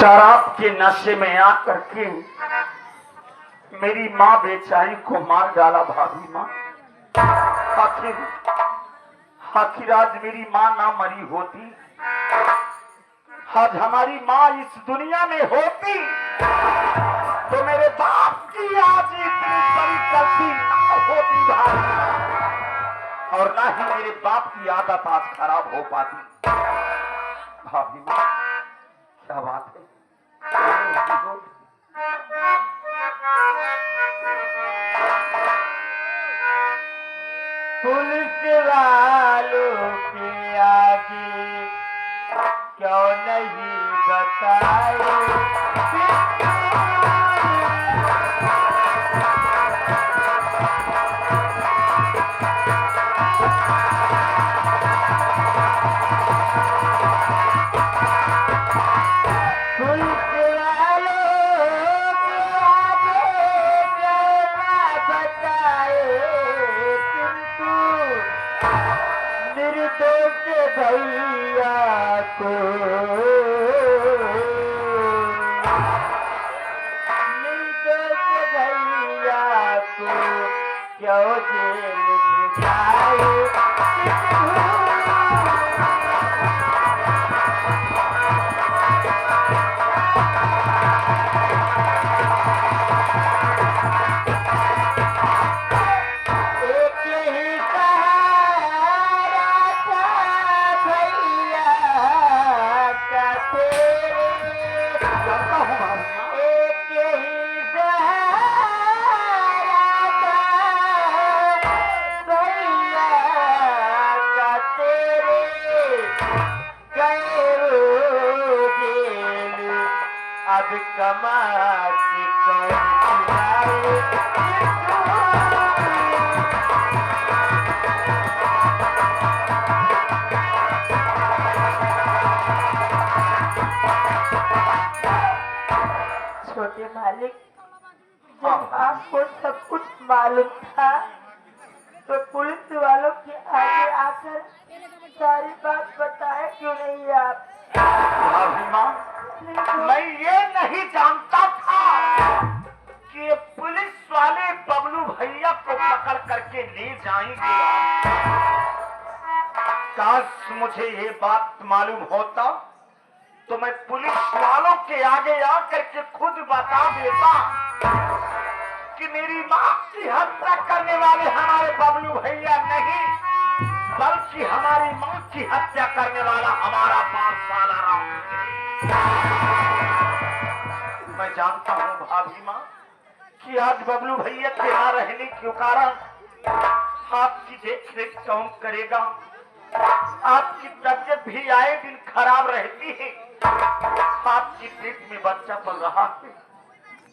शराब के नशे में आकर के मेरी माँ बेचारी को मार डाला। भाभी माँ, आखिर आज मेरी माँ ना मरी होती, आज हमारी माँ इस दुनिया में होती तो मेरे बाप की आज इतनी बड़ी गलती ना होती भाभी, और ना ही मेरे बाप की आदत आज खराब हो पाती। भाभी माँ, क्या बात है? पुलिस वालों के आगे क्यों नहीं बताए? भैया को निर्दोष भैया को क्यों जेल भिजाए? अब कमा के कौन खिलाए? छोटे मालिक, जब आपको सब कुछ मालूम था तो पुलिस वालों के आगे आकर सारी बात बताए क्यों नहीं आप? भाभी माँ, मैं ये नहीं जानता था कि ये पुलिस वाले बबलू भैया को पकड़ करके ले जाएंगे। काश मुझे ये बात मालूम होता तो मैं पुलिस वालों के आगे आकर के खुद बता देता कि मेरी माँ की हत्या करने वाले हमारे बबलू भैया नहीं, बल्कि हमारी माँ की हत्या करने वाला हमारा 5 साला राम। मैं जानता हूँ भाभी माँ कि आज बबलू भैया के ना रहने के कारण आपकी देख रेख कौन करेगा, आपकी तबियत भी आए दिन खराब रहती है, आपकी पेट में बच्चा पल रहा है।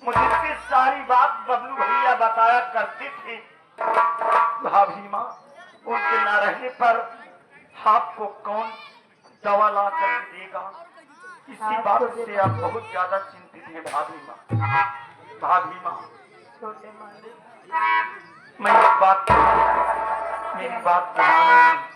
मुझे से सारी बात बबलू भैया बताया करते थे। भाभी माँ, उनके ना रहने पर आपको कौन दवा ला कर देगा? इसी बात से आप बहुत ज्यादा चिंतित हैं भाभी माँ। भाभी माँ, छोटे मालिक, मैं एक बात मेरी बात मानो।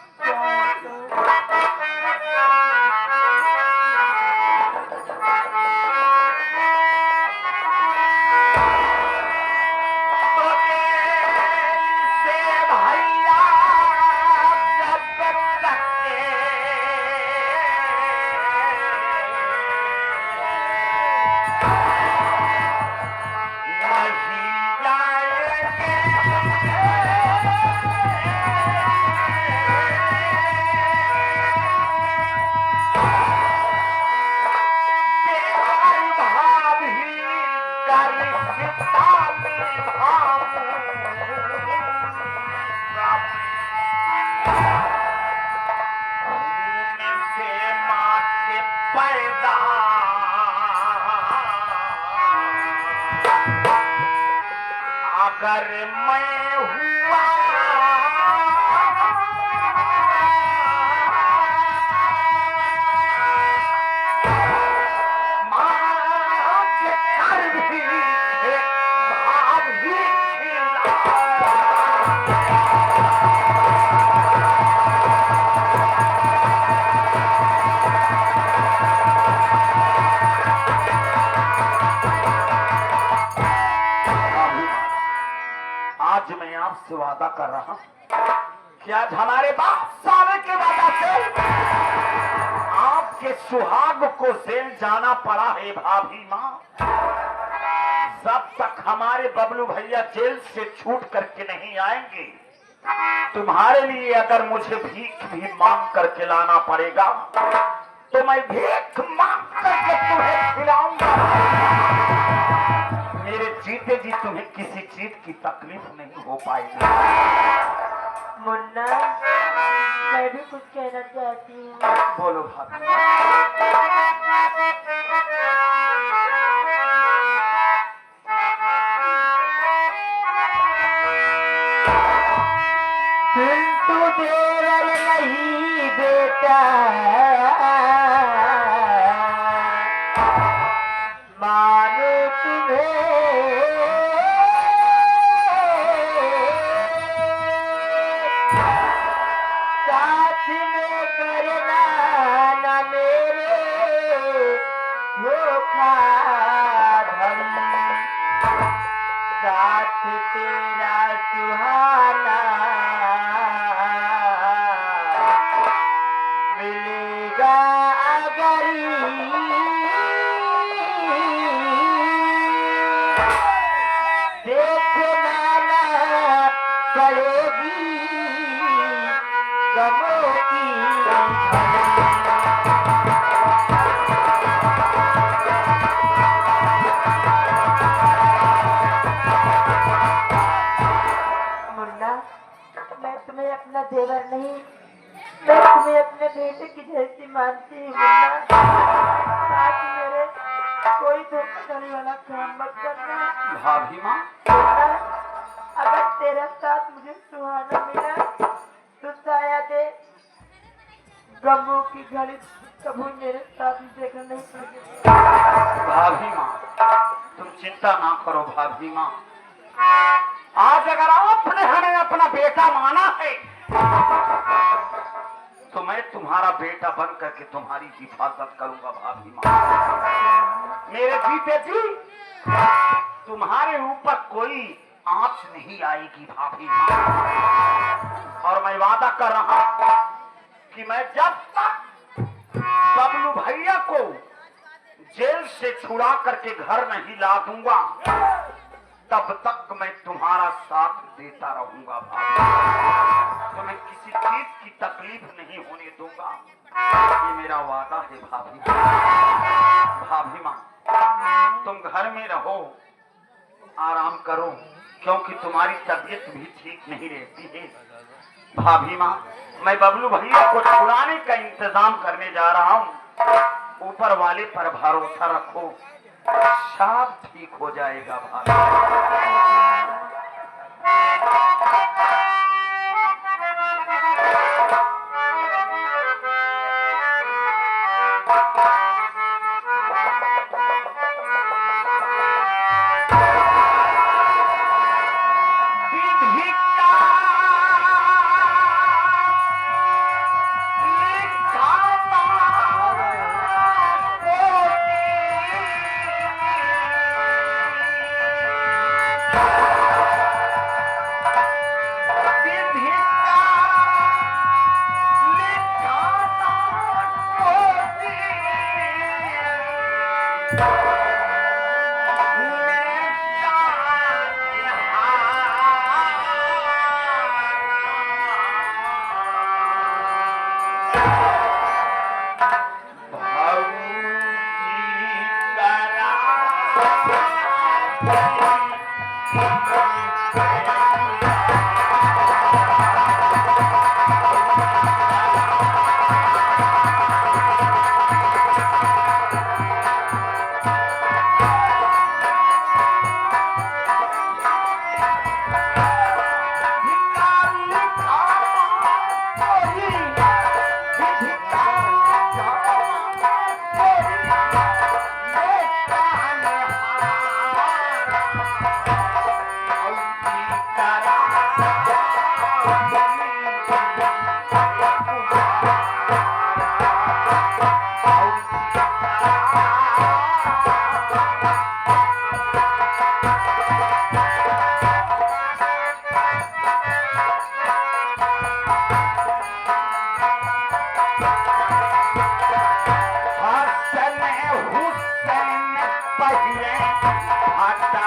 अगर मैं हुआ माँ के घर भी एक भाव ही खिला। आपसे वादा कर रहा हूं कि आज हमारे बाप साले के वादा से आपके सुहाग को जेल जाना पड़ा है भाभी माँ। जब तक हमारे बबलू भैया जेल से छूट करके नहीं आएंगे, तुम्हारे लिए अगर मुझे भीख भी मांग करके लाना पड़ेगा तो मैं भीख मांग करके तुम्हें खिलाऊंगा। मेरे जीते जी तुम्हें किसी चीज की तकलीफ नहीं हो पाएगी। मुन्ना, मैं भी कुछ कहना चाहती हूँ। बोलो भाभी। तू देवर नहीं बेटा, मानो तुम्हें साथ में करना न मेरे धोखा धम, साथ तेरा सुहाना मिलेगा अगर देखना न पड़ेगी गमों की मुन्ना, मैं तुम्हें अपना देवर नहीं, मैं तुम्हें अपने बेटे की जैसी मानती हूँ। मुन्ना, आज मेरे कोई धोखाधड़ी वाला काम मत करना। भाभी माँ, मुन्ना, अगर तेरा साथ मुझे सुहाना मिला तो शायद गमों की घड़ी कभी मेरे साथ देखना नहीं पड़ेगी। भाभी माँ, तुम चिंता ना करो भाभी माँ। आज अगर आपने हमें अपना बेटा माना है तो मैं तुम्हारा बेटा बन करके तुम्हारी हिफाजत करूंगा भाभी माँ। मेरे जीते जी तुम्हारे ऊपर कोई आंच नहीं आएगी भाभी माँ। और मैं वादा कर रहा हूं कि मैं जब तक बबलू भैया को जेल से छुड़ा करके घर नहीं ला दूंगा तब तक मैं तुम्हारा साथ देता रहूंगा भाभी। तुम्हें किसी चीज की तकलीफ नहीं होने दूंगा, ये मेरा वादा है भाभी। भाभी माँ, तुम घर में रहो, आराम करो, क्योंकि तुम्हारी तबीयत भी ठीक नहीं रहती है। भाभी माँ, मैं बबलू भैया को छुड़ाने का इंतजाम करने जा रहा हूँ। ऊपर वाले पर भरोसा रखो, सब ठीक हो जाएगा भाभी। हटा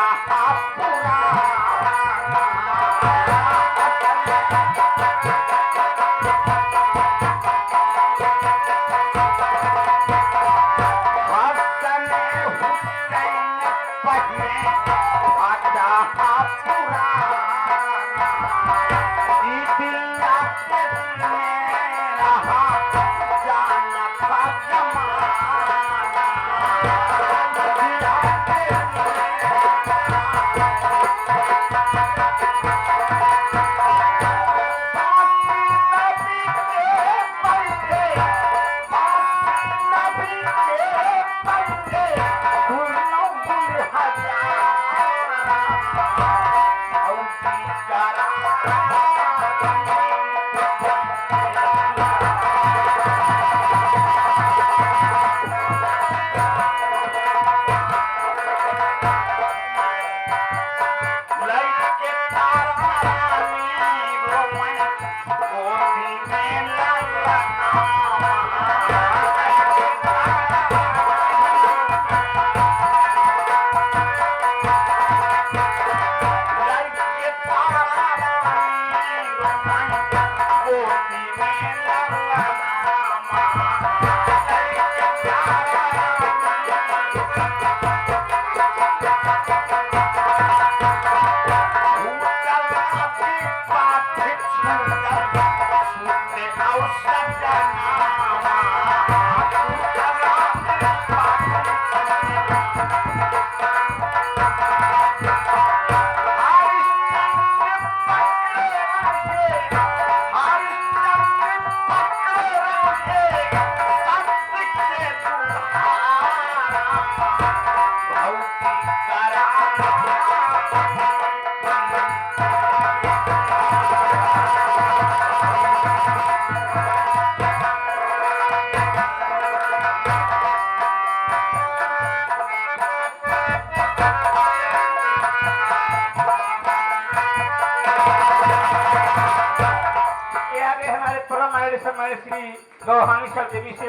पुराना हमारे श्री गौहानी सर देवी से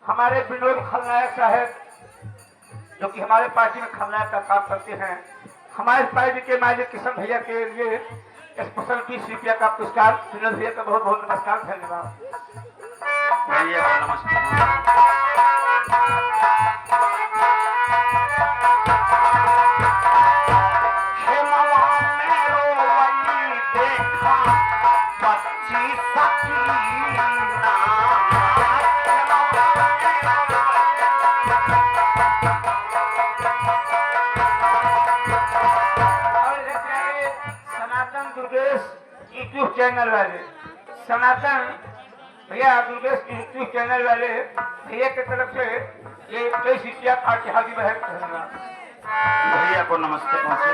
हमारे विनोद खलनायक साहब, जो कि हमारे पार्टी में खलनायक का काम करते हैं, हमारे पार्टी के मालिक किशन भैया के लिए स्पेशल 20 रुपया का पुरस्कार। विनोद भैया का बहुत बहुत नमस्कार, धन्यवाद भैया का नमस्कार। यूट्यूब चैनल वाले सनातन भैया, दुर्गेश यूट्यूब चैनल वाले भैया की तरफ से ये 23 रुपया पार्टी हाजिर है, धन्यवाद भैया को नमस्ते पहुंचे।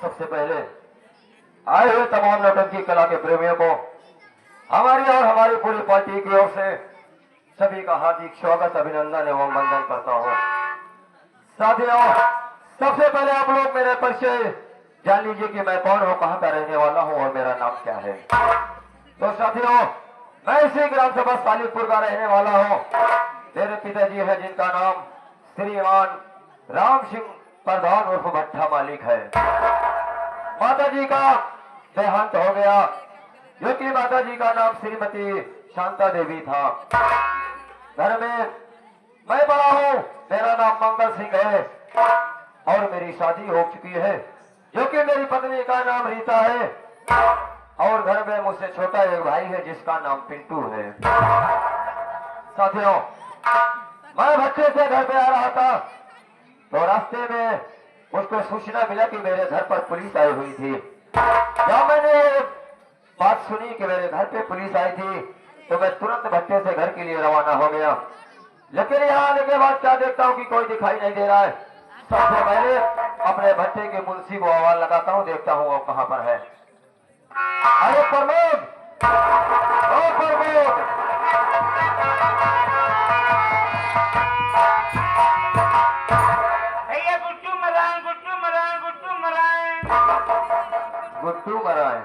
सबसे पहले आए हुए तमाम नौटंकी कला के प्रेमियों को हमारी और हमारी पूरी पार्टी की ओर से सभी का हार्दिक स्वागत, अभिनंदन एवं वंदन करता हूँ। साथियों, सबसे पहले आप लोग मेरे परिचय जान लीजिए कि मैं कौन हूँ, कहाँ का रहने वाला हूँ और मेरा नाम क्या है। तो साथियों, मैं इसी ग्राम सभा सालिकपुर का रहने वाला हूँ। मेरे पिताजी है जिनका नाम श्रीमान राम सिंह प्रधान उर्फ भट्टा मालिक है। माता जी का देहांत हो गया, जो कि माता जी का नाम श्रीमती शांता देवी था। घर में मैं बड़ा हूँ, मेरा नाम मंगल सिंह है और मेरी शादी हो चुकी है, जो कि मेरी पत्नी का नाम रीता है और घर में मुझसे छोटा एक भाई है जिसका नाम पिंटू है। साथियों, मैं भट्टे से घर पे आ रहा था तो रास्ते में मुझको सूचना मिला कि मेरे घर पर पुलिस आई हुई थी। जब मैंने बात सुनी कि मेरे घर पे पुलिस आई थी तो मैं तुरंत भट्टे से घर के लिए रवाना हो गया। लेकिन यहाँ आने के बाद क्या देखता हूँ कि कोई दिखाई नहीं दे रहा है। सबसे पहले अपने भट्टे के मुंशी को आवाज लगाता हूँ, देखता हूँ वो कहाँ पर है। अरे प्रमोद, ओ प्रमोद, भैया गुड्डू मरान, गुड्डू मरान, गुड्डू मरान। गुड्डू मरा है।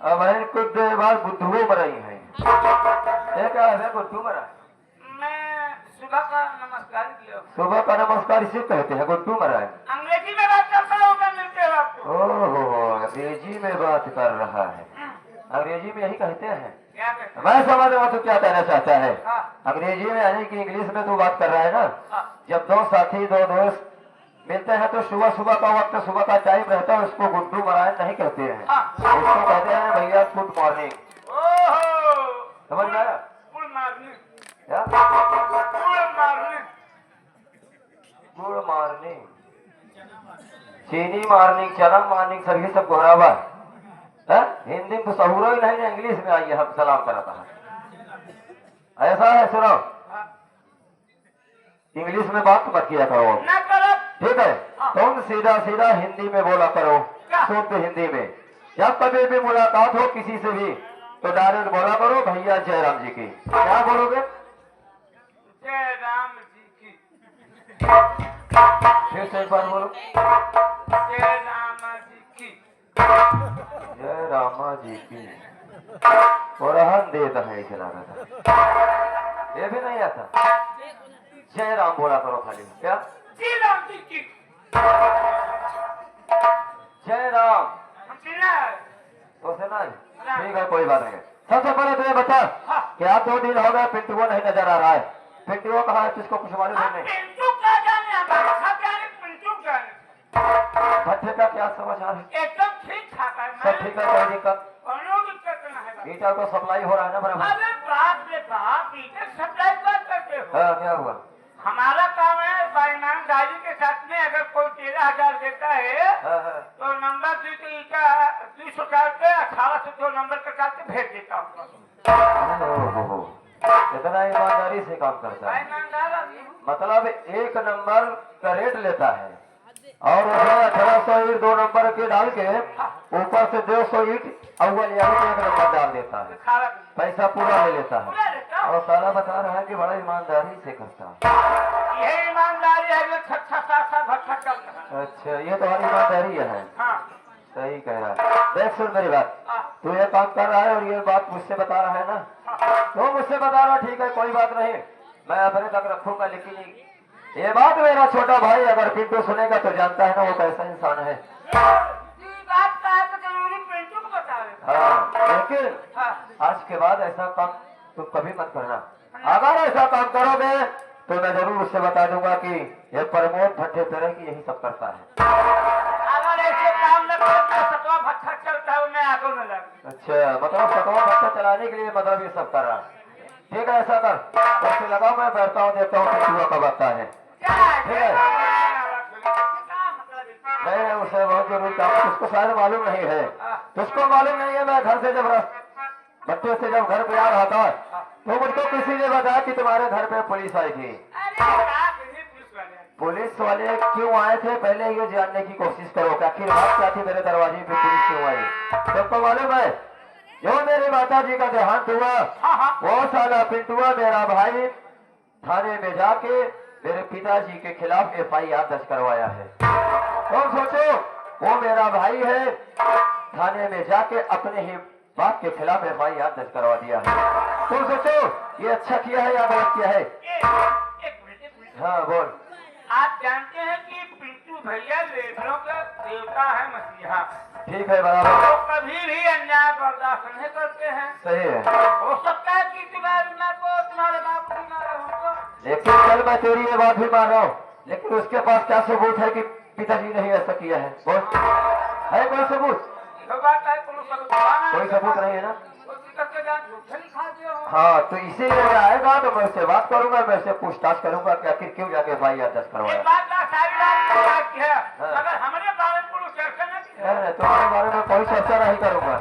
अब है कुछ देर बाद बुद्धू मराई है। ये क्या है गुड्डू मरा? मैं सुबह का नमस्कार किया। सुबह का नमस्कार इसे कहते हैं, गुड्डू मरा है। अंग्रेजी में बात करता होगा, मिलते हो आपको। ओहो, अंग्रेजी में बात कर रहा है। अंग्रेजी में यही कहते हैं। क्या कहते हैं? मैं समझ रहा हूँ तू क्या कहना चाहता है। हाँ। अंग्रेजी में यानी कि इंग्लिश में तू बात कर रहा है ना। हाँ। जब दो साथी, दो दोस्त मिलते हैं तो सुबह सुबह का वक्त, सुबह का टाइम रहता है, उसको गुड्डू मरायन नहीं कहते हैं। हाँ। उसको कहते हैं भैया गुड मॉर्निंग। ओहो, समझ में आया? गुड मॉर्निंग, क्या? Good morning. गुड मॉर्निंग, चीनी मॉर्निंग, चना मॉर्निंग, सभी सब दोहरावा है। हिंदी में तो सहूरो ही नहीं, इंग्लिश में आइए हम सलाम कराता है। ऐसा है, सुनो, इंग्लिश में बात मत किया करो, ना करो। ठीक है? तुम सीधा सीधा हिंदी में बोला करो, क्या? शुद्ध हिंदी में। जब कभी भी मुलाकात हो किसी से भी तो डायरेक्ट बोला करो भैया जयराम जी की। क्या बोलोगे? जय राम जी की। फिर से एक बार बोलो। जय राम जी की। जय रामा जी की। और हम देता है इसे लागत, ये भी नहीं आता। जय राम बोला करो खाली। क्या? जय राम जी की। जय राम हम सुना है। तो सुना है? ठीक है, कोई बात नहीं। सबसे पहले तो ये बता कि आप 2 दिन हो गए पिंटू को नहीं नजर आ रहा है। पिंटू कहाँ है, किसको कुछ मालूम आप नहीं? पिंटू क्या जाने, हमारे साथ जाने, पिंटू जाने। भट्टे का क्या समाचार है? एकदम ठीक ठाक है। सब ठीक है, कोई दिक्कत? कोनो दिक्कत नहीं है। ईटा तो सप्लाई हो रहा है ना बराबर? अरे बाप रे बाप, इधर सप्लाई बात करते हो। हाँ, क्या हुआ? हमारा काम है ईमानदारी के साथ में, अगर कोई 13,000 देता है हाँ, हाँ। तो नंबर 200 काट के 1802 नंबर का काट के भेज देता हूँ। ओहो, इतना ईमानदारी से काम करता है। ईमानदार आदमी हूँ। मतलब एक नंबर का रेट लेता है और उसमें 1800 ईट 2 नंबर के डाल के ऊपर से 200 ईट अव्वल यानी कि 1 नंबर डाल देता है। खाना पैसा पूरा ले लेता पूरा है लेता हूँ। और साला बता रहा है कि बड़ा ईमानदारी से करता है। यही ईमानदारी है जो 6-7 भट्टा चल रहा है। अच्छा, ये तुम्हारी ईमानदारी है। हाँ। सही कह रहा है। देख सुन मेरी बात, तू ये काम कर रहा है और ये बात मुझसे बता रहा है ना, तो मुझसे बता रहा, ठीक है, कोई बात नहीं, मैं अपने तक रखूंगा। लेकिन ये बात मेरा छोटा भाई अगर पिंटू सुनेगा तो जानता है ना वो कैसा इंसान है। बात का है तो जरूरी पिंटू को बता रहे। हाँ, लेकिन हाँ। आज के बाद ऐसा काम तुम कभी मत करना। अगर ऐसा काम करोगे तो मैं जरूर उससे बता दूंगा कि ये प्रमोद भट्टे तरह की यही सब करता है। अगर ऐसे काम न करो तो सतवा भट्टा चलता है, मैं आगे न लग। अच्छा, मतलब सतवा भट्टा चलाने के लिए मतलब ये सब कर रहा है। ठीक है, ऐसा कर, उससे लगाओ, मैं बैठता हूँ, देखता हूँ पिंटू कब आता है। ठीक है? नहीं, उसे बहुत जरूरी काम, उसको शायद मालूम नहीं है। तुझको मालूम नहीं है, मैं घर से जब भट्टे से जब घर पे आ रहा था तो मुझको किसी ने बताया कि तुम्हारे घर पे पुलिस आई थी। पुलिस वाले क्यों आए थे, पहले ये जानने की कोशिश करो कि आखिर बात क्या थी, मेरे दरवाजे पे पुलिस क्यों आई। तुमको मालूम है, जो मेरी माता जी का देहांत हुआ वो साला पिंटुआ मेरा भाई थाने में जाके मेरे पिताजी के खिलाफ FIR दर्ज करवाया है। तुम सोचो, वो मेरा भाई है, थाने में जाके अपने ही बाप के खिलाफ FIR दर्ज करवा दिया है। तुम सोचो ये अच्छा किया है या गलत किया है? एक मिनट। हाँ बोल। आप जानते हैं कि पिंटू भैया लेबरों का देवता है मसीहा। ठीक है बराबर। वो कभी भी अन्याय बर्दाश्त नहीं करते हैं। सही है। हो सकता है कि तुम्हारे को तुम्हारे बाप की मारा होगा। लेकिन कल मैं तेरी ये बात भी मान रहा हूँ, लेकिन उसके पास क्या सबूत है कि पिताजी ने ऐसा किया है? बोल, है कोई सबूत? तो बात है कोई सबूत नहीं है ना? करके जान झूठे खा दिए हो। हाँ, तो इसीलिए आएगा तो मैं उससे बात करूंगा, मैं उससे पूछताछ करूंगा कि आखिर क्यों जाके FIR दर्ज एक करवाया। बात ना सारी बात की है। हाँ। अगर हमारे बारे में कोई चर्चा नहीं की है, तुम्हारे बारे में कोई चर्चा नहीं करूंगा।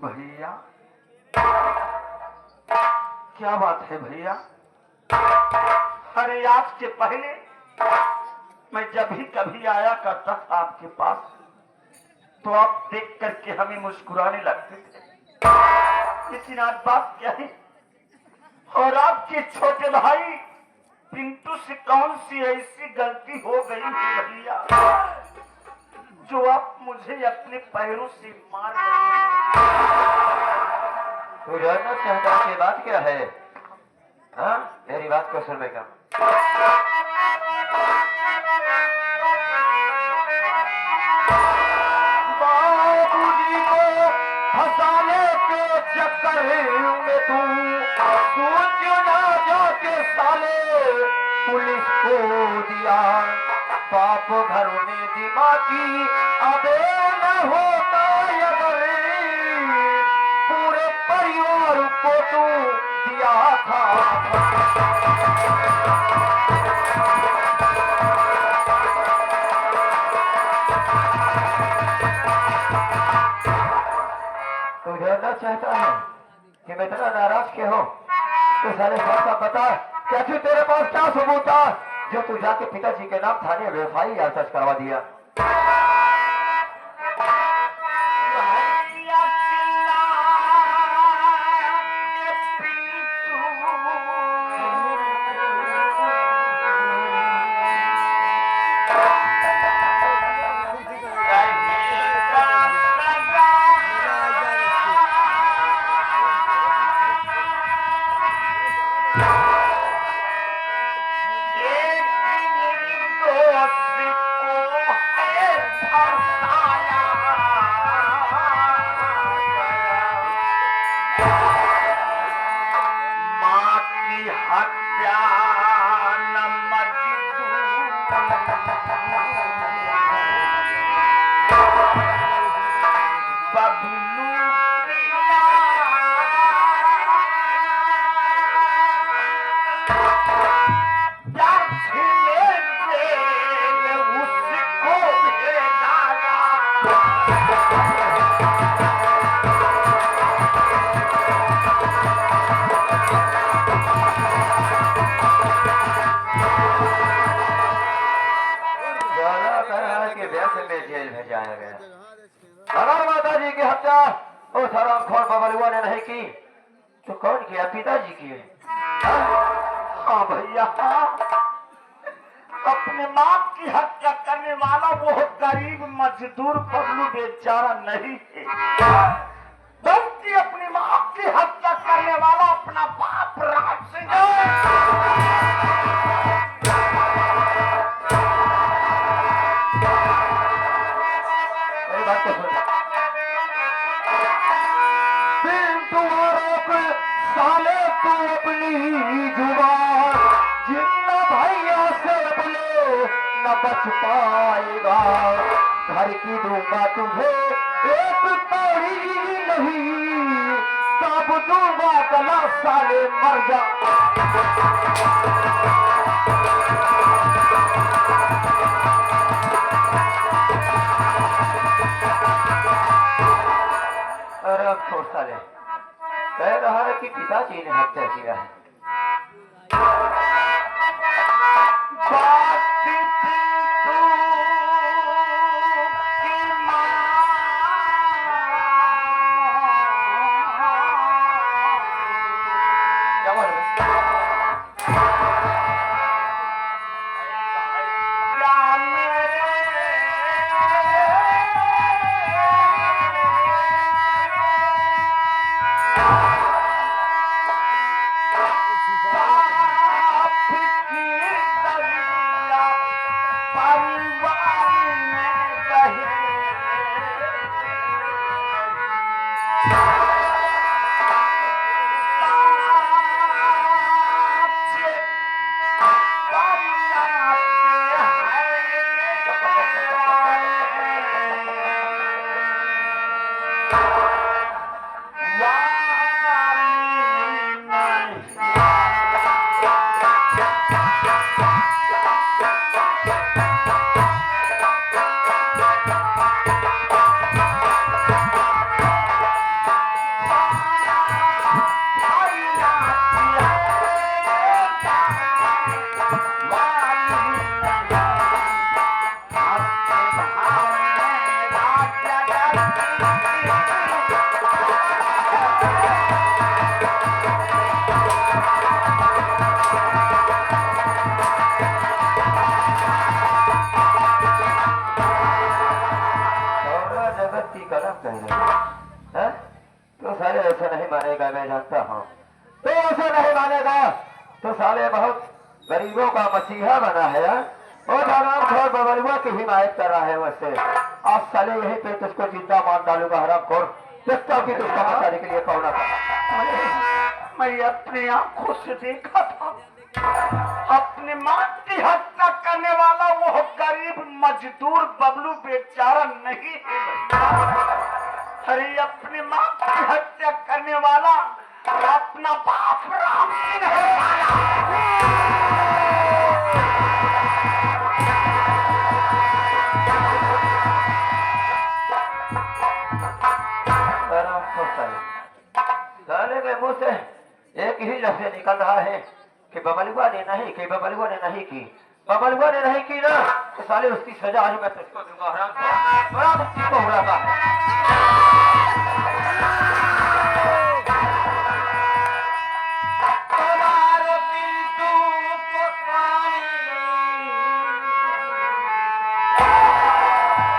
भैया क्या बात है भैया? अरे आज से पहले मैं जब भी कभी आया करता था आपके पास, तो आप देख करके हमें मुस्कुराने लगते थे। लेकिन आज बात क्या है? और आपके छोटे भाई पिंटू से कौन सी ऐसी गलती हो गई है भैया, जो आप मुझे अपने पैरों से मार रहे हैं? तू जानना चाहता है कि बात क्या है? हाँ, मेरी बात को सुन बेटा। बाबूजी को फंसाने के चक्कर में तू सोच ना जाके साले पुलिस को दिया। बाप घर में दिमागी अबे न होता अगर पूरे परिवार को तू दिया था। तू जानना चाहता है कि मैं इतना नाराज क्यों हूँ? तो सारे साथ बता, क्या तेरे पास क्या सबूत था जो तू जाके पिताजी के नाम थाने में FIR दर्ज करवा दिया? जेल भेजाया गया। अगर माता जी की हत्या उस हरामखोर बबलुआ ने नहीं की तो कौन किया? पिताजी की। हाँ भैया, हाँ। अपने माँ की हत्या करने वाला वो गरीब मजदूर बबलू बेचारा नहीं है, बल्कि अपनी माँ की हत्या करने वाला अपना बाप राज सिंह है। मेरी बात को सुन। साले तू अपनी जुबान जितना भैया से बोले न बच पाएगा। घर की दूंगा तुझे एक कौड़ी नहीं, तब दूंगा गला साले मर जा। अरे अफसोस साले, कह रहा है कि पिताजी ने हत्या किया है। जगत की कलम कह रहे हैं, तो साले ऐसा नहीं मानेगा, मैं जानता हूँ तो ऐसा नहीं मानेगा। तो साले बहुत गरीबों का मसीहा बना है और हरामखोर बबलुआ की हिमायत कर रहा है। वैसे आप साले यहीं पे तुझको जिंदा मार डालूंगा हरामखोर, देखता हूँ कि तुझको बचाने के लिए कौन आता। मैं अपनी आंखों से देखा था, अपनी मां की हत्या करने वाला वो गरीब मजदूर बबलू बेचारा नहीं है। अरे अपनी मां की हत्या करने वाला अपना बाप राम सिंह है। साले के मुंह से एक ही लफ्ज निकल रहा है कि बबलुआ ने नहीं की, बबलुआ ने नहीं की, बबलुआ ने नहीं की ना, तो साले उसकी सजा आज मैं तुझको दूंगा हरामखोर, बड़ा मुक्ति को उड़ाता।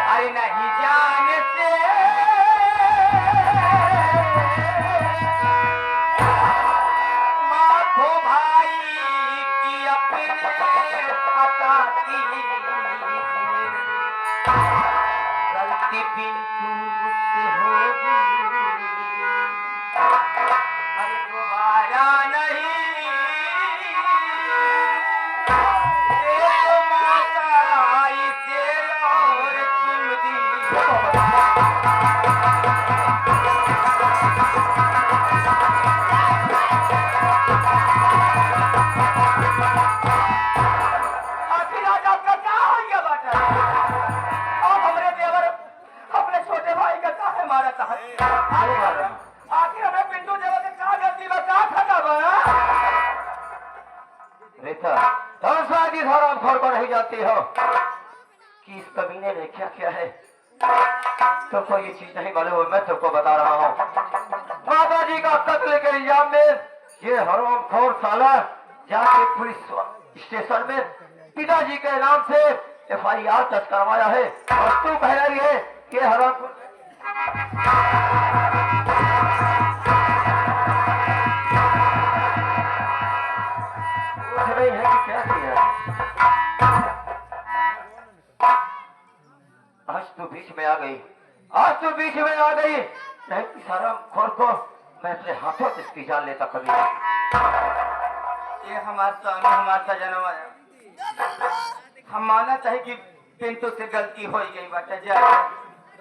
अरे नहीं जानते माधो भाई की अपने खता की गलती पिंटू से होगी, अरे दोबारा नहीं आखिर हमें पिंटू देवर के कहा गलती बता खाता रेता तो हरामखोर को नहीं जानती हो कि इस कमीने ने क्या किया है, तुमको ये चीज नहीं मालूम, मैं तुमको बता रहा हूँ। माता जी का कत्ल के इल्जाम में ये हरामखोर साला जाके पुलिस स्टेशन में पिताजी के नाम से FIR दर्ज करवाया है और तू कह रही है कि हरामखोर नहीं है कि क्या किया। आज तो बीच में आ गई, आज तो बीच में आ गई, नहीं कि सारा खोर को मैं अपने हाथों से इसकी जान लेता कभी नहीं। ये हमारा जन्म आया, हम माना चाहे कि पिंटू से गलती हो गई बेटा, जाए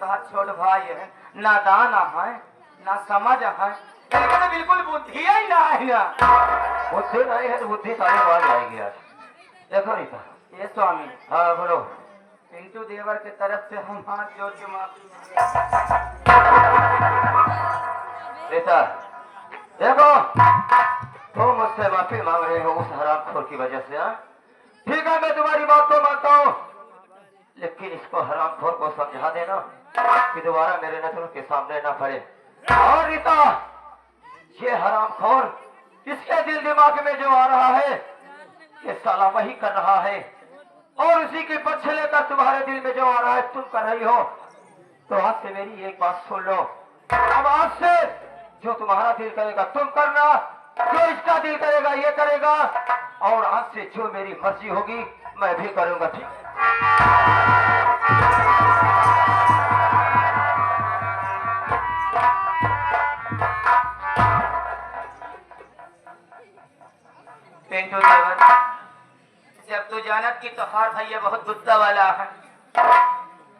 तो छोट भाई है, नादान है, ना समझ है, लेकिन बिल्कुल बुद्धि ही ना है ना। बुद्धि नहीं है तो बुद्धि सारी बाहर जाएगी आज। देखो रीता, ये स्वामी, हाँ बोलो। पिंटू देवर की तरफ से हम हाथ जोड़ के माफी रीता, देखो तुम मुझसे माफी मांग रहे हो उस हरामखोर की वजह से। ठीक है, मैं तुम्हारी बात को मानता हूँ, लेकिन इसको हरामखोर को समझा देना कि दोबारा मेरे नजरों के सामने ना पड़े। और रीता, ये हरामखोर इसके दिल दिमाग में जो आ रहा है ये साला वही कर रहा है, और उसी के पक्ष लेकर तुम्हारे दिल में जो आ रहा है तुम कर रही हो। तो आज से मेरी एक बात सुन लो, अब आज से जो तुम्हारा दिल करेगा तुम करना, जो इसका दिल करेगा ये करेगा, और आज से जो मेरी मर्जी होगी मैं भी करूंगा। ठीक है? पिंटू देवर, जब तू जानत की तोहार भैया बहुत गुस्सा वाला है,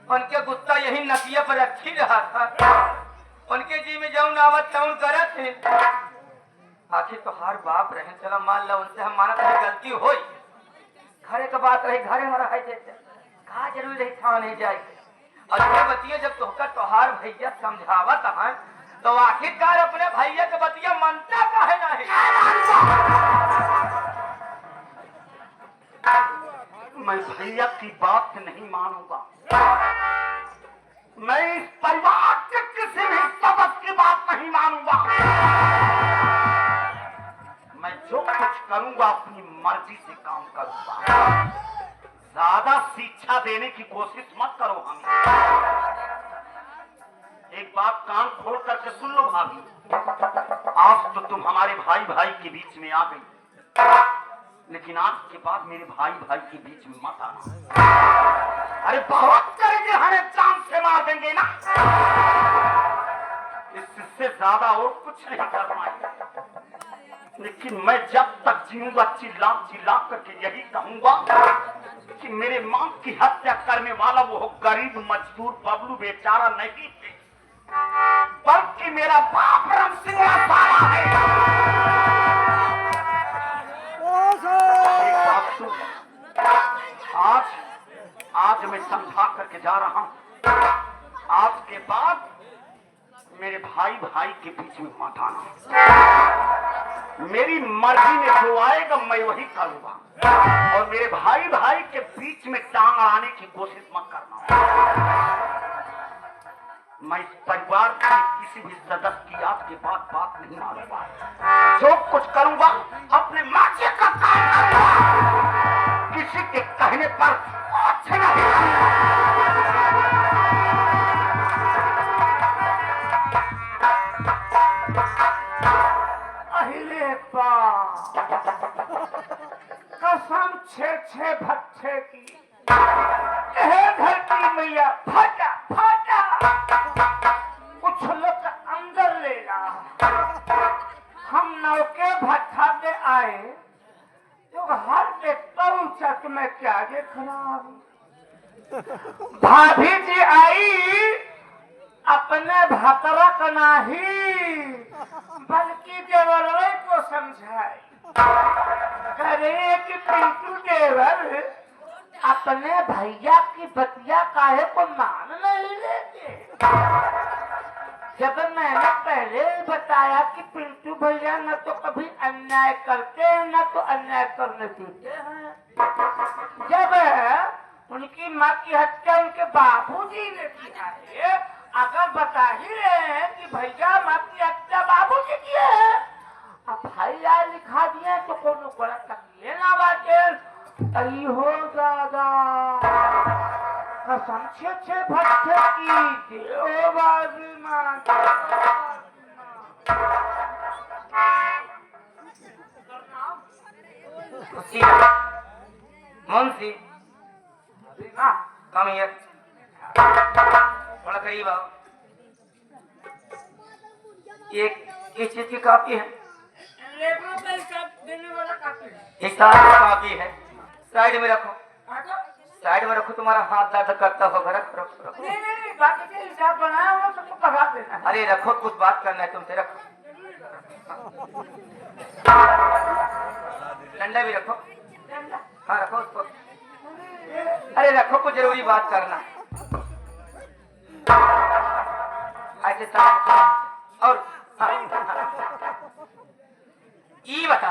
उनके गुस्सा यही नकिया पर रखी रहा था, उनके जी में जाऊं नावत तौन करत है। आखिर तोहार बाप रहे, चलो मान लो उनसे हम मानत है गलती होई, घरे का बात रही घरे में रहे थे, कहा जरूर रही था नहीं जाए। और ये बतिया जब तोहका तोहार भैया समझावत है तो आखिरकार अपने भैया के बतिया मनता काहे नहीं? मैं भैया की बात नहीं मानूंगा, मैं इस परिवार के किसी भी सदस्य की बात नहीं मानूंगा। करूंगा, अपनी मर्जी से काम करूंगा। ज्यादा शिक्षा देने की कोशिश मत करो हमें। एक बात कान खोल करके सुन लो भाभी, आज तो तुम हमारे भाई भाई के बीच में आ गई, लेकिन आज के बाद मेरे भाई भाई के बीच में मत आना। अरे बहुत करेंगे, हमें जान से मार देंगे ना, इससे ज्यादा और कुछ नहीं कर पाएंगे। लेकिन मैं जब तक जीऊंगा चिल्ला चिल्ला करके यही कहूंगा कि मेरे मां की हत्या करने वाला वो गरीब मजदूर बबलू बेचारा नहीं थे, बल्कि मेरा बाप राम सिंह साला है। एक बात सुन, आज मैं समझा करके जा रहा हूं, आज के बाद मेरे भाई भाई के बीच में मत आना। मेरी मर्जी में जो आएगा मैं वही करूंगा, और मेरे भाई भाई के बीच में टांग आने की कोशिश मत करना। मैं इस परिवार के किसी भी सदस्य की आज के बाद बात नहीं मानूंगा। जो कुछ करूंगा अपने मर्जी का काम करूंगा, किसी के कहने पर अच्छे नहीं। कसम छे भट्टे की, घर की मैया फटा फटा उछल के अंदर ले रहा। हम नौके भट्टा पे आए तो हर एक चक में क्या देख रहा हूँ। भाभी जी आई अपने भतरा का नहीं बल्कि देवरवे को समझाए, करे कि पिंटू देवर अपने भैया की बतिया काहे को मान नहीं लेते। जब मैंने पहले बताया कि पिंटू भैया न तो कभी अन्याय करते हैं न तो अन्याय करने देते हैं। जब उनकी माँ की हत्या उनके बाबूजी ने किया है, अगर बता ही रहे हैं कि भैया माँ की हत्या बाबूजी की है, अब भैया लिखा दिए तो कोनो गलत तकलीफ ना बाटे। अली हो दादा कसम छे भट्टे की देवबाजी मां। मुंशी कम हियर, थोड़ा करीब आओ। ये किस चीज की कॉपी है? हिसाब की कॉपी है। साइड में रखो, साइड में रखो, तुम्हारा हाथ दर्द करता होगा। रखो रखो रखो। नहीं बाकी के हिसाब बनाया हुआ सबको कहा देना। अरे रखो, कुछ बात करना है तुमसे। रखो, डंडा भी रखो। हाँ रखो उसको। अरे रखो, कुछ जरूरी बात करना। ऐसे और ये बता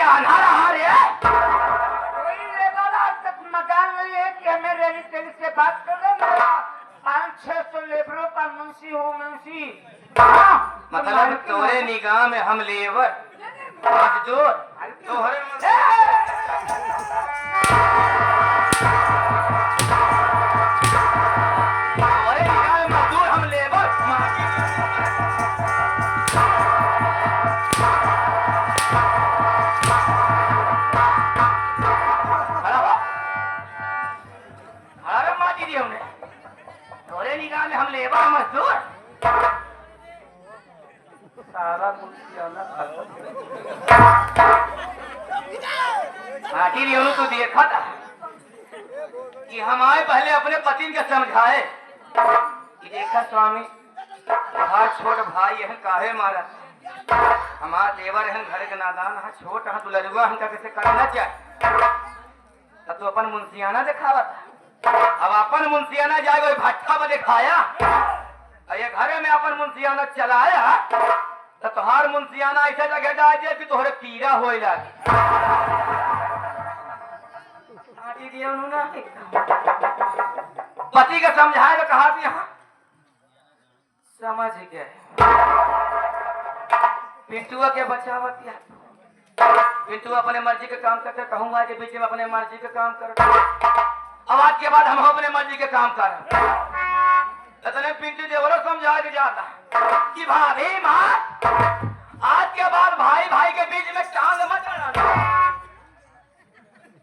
अनारा हार है। कोई लेबर आज तक मकान नहीं है कि हमें रेली तेली से बात कर रहे। 500-600 लेबरों का मुंशी हूँ मुंशी। मतलब तोरे निगाह में हम लेबर मजदूर तोहरे निगाह में मजदूर, हम लेबर। हमने तोरे निगाह में हम लेबर मजदूर। सारा मुंशियाना तो देखा था कि हमारे पहले अपने पति के समझाए कि देखा स्वामी, हमार छोट भाई है काहे मारा, हमार देवर है घर के नादान है, छोट है दुलरुआ हमका कैसे करना चाहिए। तो अपन मुंशियाना दिखावा था। अब अपन मुंशियाना जाए भट्ठा में दिखाया, ये घर में अपन मुंशियाना चलाया तो तुहार मुंशियाना ऐसा जगह डाल दिया कि तोहरे पीड़ा होए लगी। पति का समझाए तो कहा कि हाँ समझ गए, पिंटुआ के बचावतिया पिंटू अपने मर्जी के काम करते, कहूंगा कि बीच में अपने मर्जी के काम कर। अब आज के बाद हम अपने मर्जी के काम कर। इतने पिंटू देवरो समझा के जाता कि भाभी माँ, आज के बाद भाई भाई के बीच में टांग मत अड़ाना।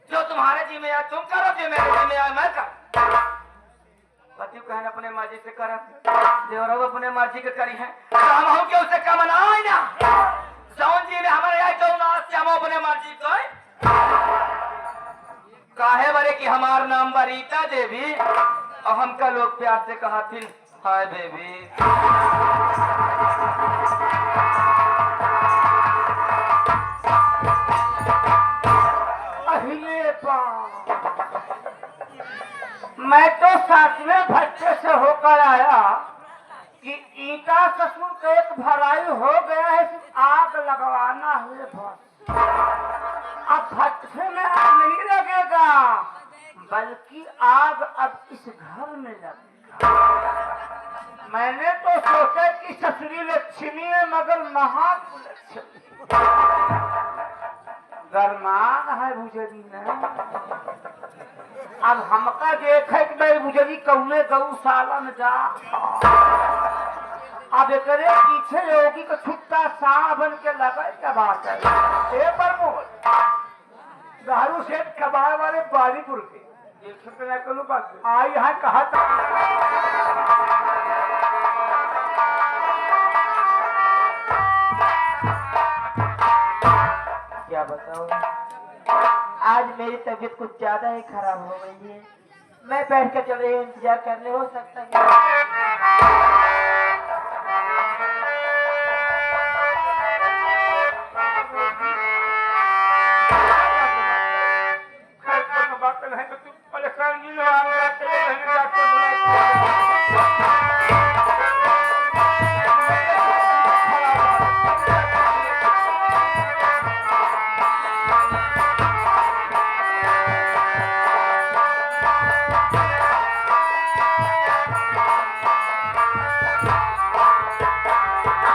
जो तुम्हारे जी में आए तुम करो, जो मेरे जी में आए मैं कर। पति कहन अपने मर्जी से कर, देवरो अपने मर्जी के करी है, हम हो के उसे कम ना आए ना। जौन जी ने हमारे आए तो से हम अपने मर्जी को काहे बरे कि हमार नाम बरीता देवी और हमका लोग प्यार से कहा थी हाय बेबी। मैं तो सातवें भट्टे से होकर आया कि ईटा ससुर का एक भराई हो गया है, सिर्फ आग लगवाना है बस। अब भट्टे में आग नहीं लगेगा, बल्कि आग अब इस घर में लगेगा। मैंने तो सोचा कि ससुरी लक्ष्मी है, मगर महाकुलक्ष्मी गरमान है भुजरी ने। अब हमका देखे कि भाई गुजरी कौने गौशाला में जा। अब एकरे पीछे योगी का छुट्टा सांड बन के लगा क्या बात है। ए प्रमोद दारू सेठ कबाड़ वाले बालीपुर के एक छुट्टा कलू बात आ यहाँ कहा था। क्या बताऊं, आज मेरी तबीयत कुछ ज्यादा ही खराब हो गई है। मैं बैठ कर चल रही हूँ, इंतजार करने, हो सकता है